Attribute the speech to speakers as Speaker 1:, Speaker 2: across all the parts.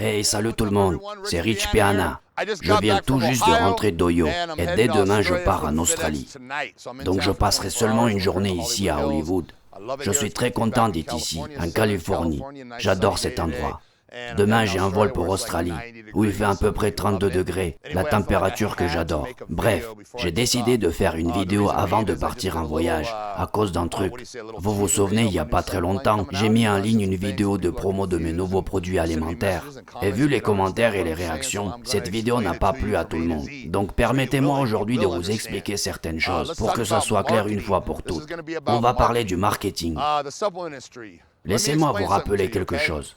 Speaker 1: Hey, salut tout le monde, c'est Rich Piana. Je viens tout juste de rentrer d'Ohio et dès demain je pars en Australie. Donc je passerai seulement une journée ici à Hollywood. Je suis très content d'être ici, en Californie. J'adore cet endroit. Demain, j'ai un vol pour Australie, où il fait à peu près 32 degrés, la température que j'adore. Bref, j'ai décidé de faire une vidéo avant de partir en voyage, à cause d'un truc. Vous vous souvenez, il n'y a pas très longtemps, j'ai mis en ligne une vidéo de promo de mes nouveaux produits alimentaires. Et vu les commentaires et les réactions, cette vidéo n'a pas plu à tout le monde. Donc permettez-moi aujourd'hui de vous expliquer certaines choses, pour que ça soit clair une fois pour toutes. On va parler du marketing. Laissez-moi vous rappeler quelque chose.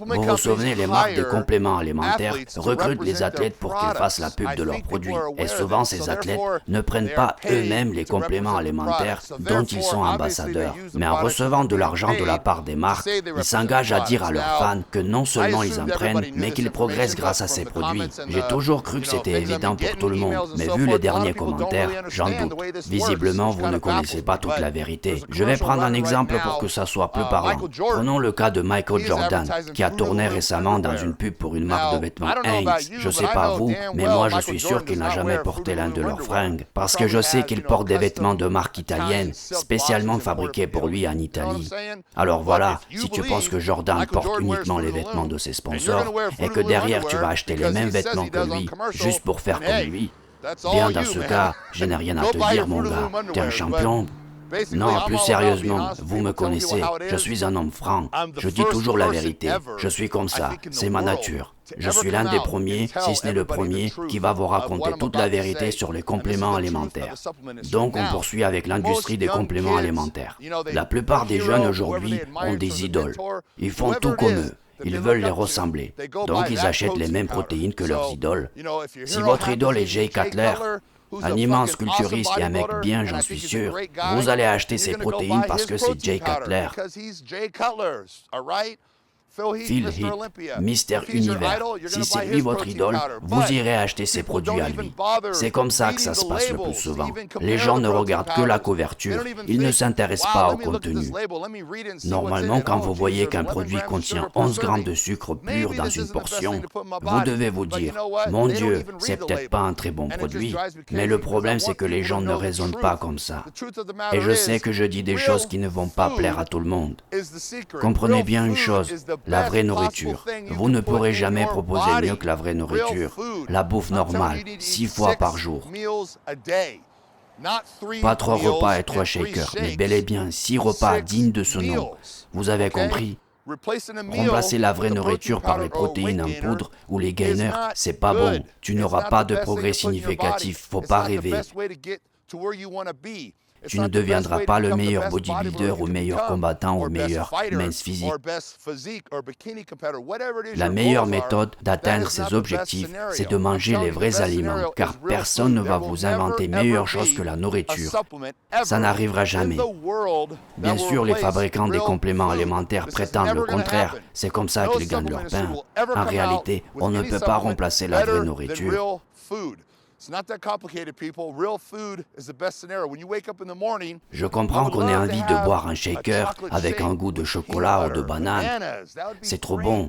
Speaker 1: Vous vous souvenez, les marques de compléments alimentaires recrutent les athlètes pour qu'ils fassent la pub de leurs produits. Et souvent, ces athlètes ne prennent pas eux-mêmes les compléments alimentaires dont ils sont ambassadeurs. Mais en recevant de l'argent de la part des marques, ils s'engagent à dire à leurs fans que non seulement ils en prennent, mais qu'ils progressent grâce à ces produits. J'ai toujours cru que c'était évident pour tout le monde, mais vu les derniers commentaires, j'en doute. Visiblement, vous ne connaissez pas toute la vérité. Je vais prendre un exemple pour que ça soit plus parlant. Prenons le cas de Michael Jordan, qui a tourné récemment dans une pub pour une marque de vêtements Hanes. Je sais pas vous, mais moi je suis sûr qu'il n'a jamais porté l'un de leurs fringues, parce que je sais qu'il porte des vêtements de marque italienne, spécialement fabriqués pour lui en Italie. Alors voilà, si tu penses que Jordan porte uniquement les vêtements de ses sponsors, et que derrière tu vas acheter les mêmes vêtements que lui, juste pour faire comme lui, bien dans ce cas, je n'ai rien à te dire mon gars, t'es un champion. Non, plus sérieusement, vous me connaissez, je suis un homme franc, je dis toujours la vérité, je suis comme ça, c'est ma nature. Je suis l'un des premiers, si ce n'est le premier, qui va vous raconter toute la vérité sur les compléments alimentaires. Donc on poursuit avec l'industrie des compléments alimentaires. La plupart des jeunes aujourd'hui ont des idoles, ils font tout comme eux. Ils veulent les ressembler, donc ils achètent les mêmes protéines que leurs idoles. Si votre idole est Jay Cutler, un immense culturiste et un mec bien, j'en suis sûr, vous allez acheter ses protéines parce que c'est Jay Cutler. Phil Heath, Mister Univers, si c'est lui votre idole, vous irez acheter ses produits à lui. C'est comme ça que ça se passe le plus souvent. Les gens ne regardent que la couverture, ils ne s'intéressent pas au contenu. Normalement, quand vous voyez qu'un produit contient 11 grammes de sucre pur dans une portion, vous devez vous dire, mon Dieu, c'est peut-être pas un très bon produit, mais le problème c'est que les gens ne raisonnent pas comme ça. Et je sais que je dis des choses qui ne vont pas plaire à tout le monde. Comprenez bien une chose, la vraie nourriture. Vous ne pourrez jamais proposer mieux que la vraie nourriture. La bouffe normale, 6 fois par jour. Pas 3 repas et 3 shakers, mais bel et bien 6 repas dignes de ce nom. Vous avez compris? Remplacer la vraie nourriture par les protéines en poudre ou les gainers, c'est pas bon. Tu n'auras pas de progrès significatif, faut pas rêver. Tu ne deviendras pas le meilleur bodybuilder ou meilleur combattant ou meilleur men's physique. La meilleure méthode d'atteindre ces objectifs, c'est de manger les vrais aliments, car personne ne va vous inventer meilleure chose que la nourriture. Ça n'arrivera jamais. Bien sûr, les fabricants des compléments alimentaires prétendent le contraire, c'est comme ça qu'ils gagnent leur pain. En réalité, on ne peut pas remplacer la vraie nourriture. Je comprends qu'on ait envie de boire un shaker avec un goût de chocolat ou de banane. C'est trop bon.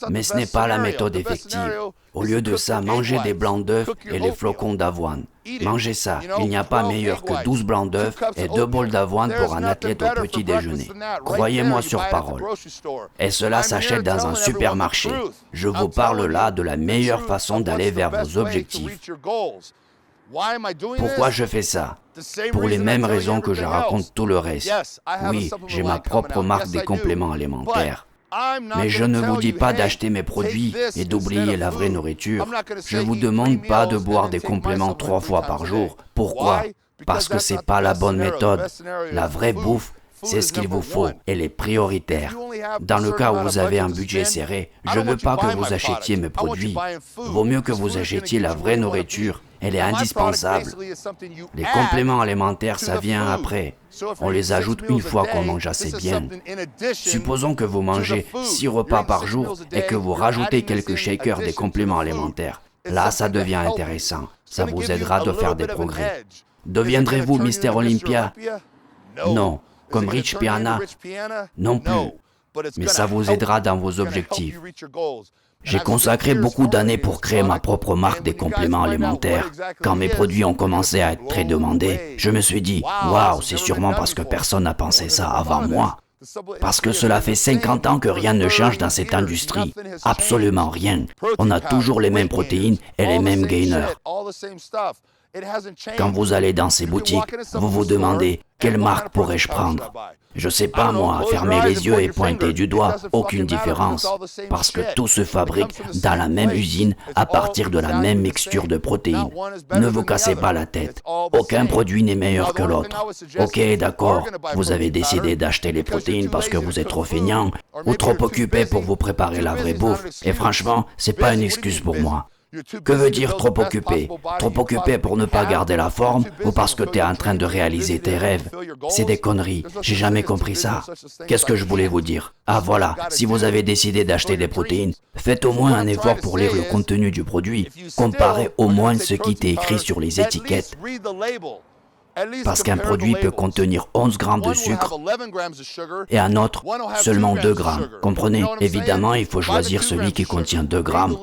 Speaker 1: Mais ce n'est pas la méthode effective. Au lieu de ça, mangez des blancs d'œufs et les flocons d'avoine. Mangez ça. Il n'y a pas meilleur que 12 blancs d'œufs et 2 bols d'avoine pour un athlète au petit déjeuner. Croyez-moi sur parole. Et cela s'achète dans un supermarché. Je vous parle là de la meilleure façon d'aller vers vos objectifs. Pourquoi je fais ça? Pour les mêmes raisons que je raconte tout le reste. Oui, j'ai ma propre marque des compléments alimentaires. Mais je ne vous dis pas d'acheter mes produits et d'oublier la vraie nourriture. Je ne vous demande pas de boire des compléments 3 fois par jour. Pourquoi? Parce que c'est pas la bonne méthode. La vraie bouffe, c'est ce qu'il vous faut. Elle est prioritaire. Dans le cas où vous avez un budget serré, je ne veux pas que vous achetiez mes produits. Vaut mieux que vous achetiez la vraie nourriture. Elle est indispensable. Les compléments alimentaires, ça vient après. On les ajoute une fois qu'on mange assez bien. Supposons que vous mangez 6 repas par jour et que vous rajoutez quelques shakers des compléments alimentaires. Là, ça devient intéressant. Ça vous aidera de faire des progrès. Deviendrez-vous Mister Olympia? Non. Comme Rich Piana? Non plus. mais ça vous aidera dans vos objectifs. J'ai consacré beaucoup d'années pour créer ma propre marque des compléments alimentaires. Quand mes produits ont commencé à être très demandés, je me suis dit « Waouh, c'est sûrement parce que personne n'a pensé ça avant moi ». Parce que cela fait 50 ans que rien ne change dans cette industrie. Absolument rien. On a toujours les mêmes protéines et les mêmes gainers. Quand vous allez dans ces boutiques, vous vous demandez « Quelle marque pourrais-je prendre ?» Je sais pas moi, fermer les yeux et pointer du doigt, aucune différence. Parce que tout se fabrique dans la même usine à partir de la même mixture de protéines. Ne vous cassez pas la tête. Aucun produit n'est meilleur que l'autre. Ok, d'accord, vous avez décidé d'acheter les protéines parce que vous êtes trop feignant ou trop occupé pour vous préparer la vraie bouffe. Et franchement, c'est pas une excuse pour moi. Que veut dire trop occupé? Trop occupé pour ne pas garder la forme ou parce que tu es en train de réaliser tes rêves? C'est des conneries, j'ai jamais compris ça. Qu'est-ce que je voulais vous dire? Ah voilà, si vous avez décidé d'acheter des protéines, faites au moins un effort pour lire le contenu du produit. Comparez au moins ce qui est écrit sur les étiquettes. Parce qu'un produit peut contenir 11 grammes de sucre et un autre seulement 2 grammes. Comprenez? Évidemment, il faut choisir celui qui contient 2 grammes.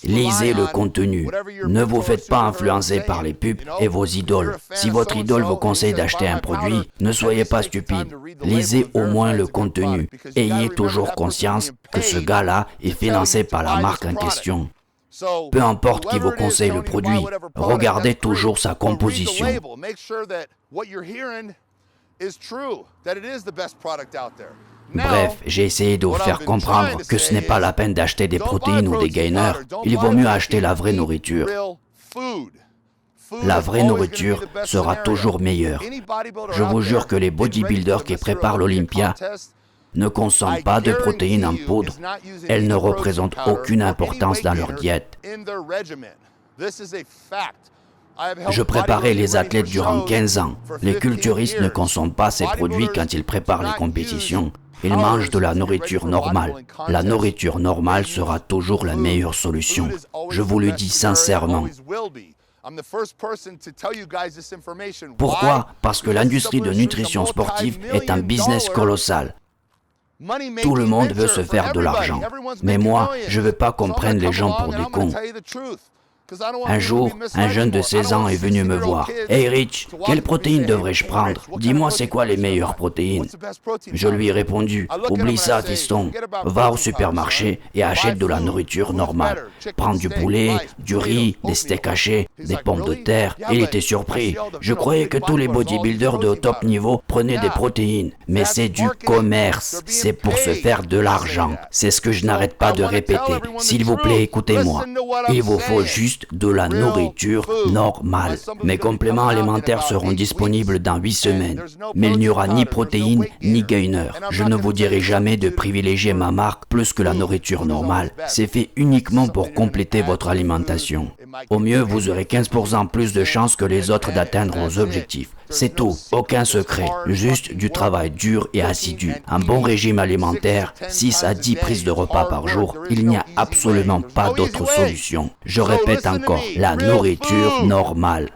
Speaker 1: Lisez le contenu. Ne vous faites pas influencer par les pubs et vos idoles. Si votre idole vous conseille d'acheter un produit, ne soyez pas stupide. Lisez au moins le contenu. Ayez toujours conscience que ce gars-là est financé par la marque en question. Peu importe qui vous conseille le produit, regardez toujours sa composition. Bref, j'ai essayé de vous faire comprendre que ce n'est pas la peine d'acheter des protéines ou des gainers. Il vaut mieux acheter la vraie nourriture. La vraie nourriture sera toujours meilleure. Je vous jure que les bodybuilders qui préparent l'Olympia ne consomment pas de protéines en poudre. Elles ne représentent aucune importance dans leur diète. Je préparais les athlètes durant 15 ans. Les culturistes ne consomment pas ces produits quand ils préparent les compétitions. Ils mangent de la nourriture normale. La nourriture normale sera toujours la meilleure solution. Je vous le dis sincèrement. Pourquoi? Parce que l'industrie de nutrition sportive est un business colossal. Tout le monde veut se faire de l'argent. Mais moi, je ne veux pas qu'on prenne les gens pour des cons. Un jour, un jeune de 16 ans est venu me voir. « Hey Rich, quelle protéine devrais-je prendre? Dis-moi c'est quoi les meilleures protéines ?» Je lui ai répondu « Oublie ça, fiston. Va au supermarché et achète de la nourriture normale. Prends du poulet, du riz, des steaks hachés, des pommes de terre. » Il était surpris. Je croyais que tous les bodybuilders de top niveau prenaient des protéines. Mais c'est du commerce. C'est pour se faire de l'argent. C'est ce que je n'arrête pas de répéter. S'il vous plaît, écoutez-moi. Il vous faut juste de la nourriture normale. Mes compléments alimentaires seront disponibles dans 8 semaines. Mais il n'y aura ni protéines ni gainers. Je ne vous dirai jamais de privilégier ma marque plus que la nourriture normale. C'est fait uniquement pour compléter votre alimentation. Au mieux, vous aurez 15% plus de chances que les autres d'atteindre vos objectifs. C'est tout, aucun secret, juste du travail dur et assidu. Un bon régime alimentaire, 6 à 10 prises de repas par jour, il n'y a absolument pas d'autre solution. Je répète encore, la nourriture normale.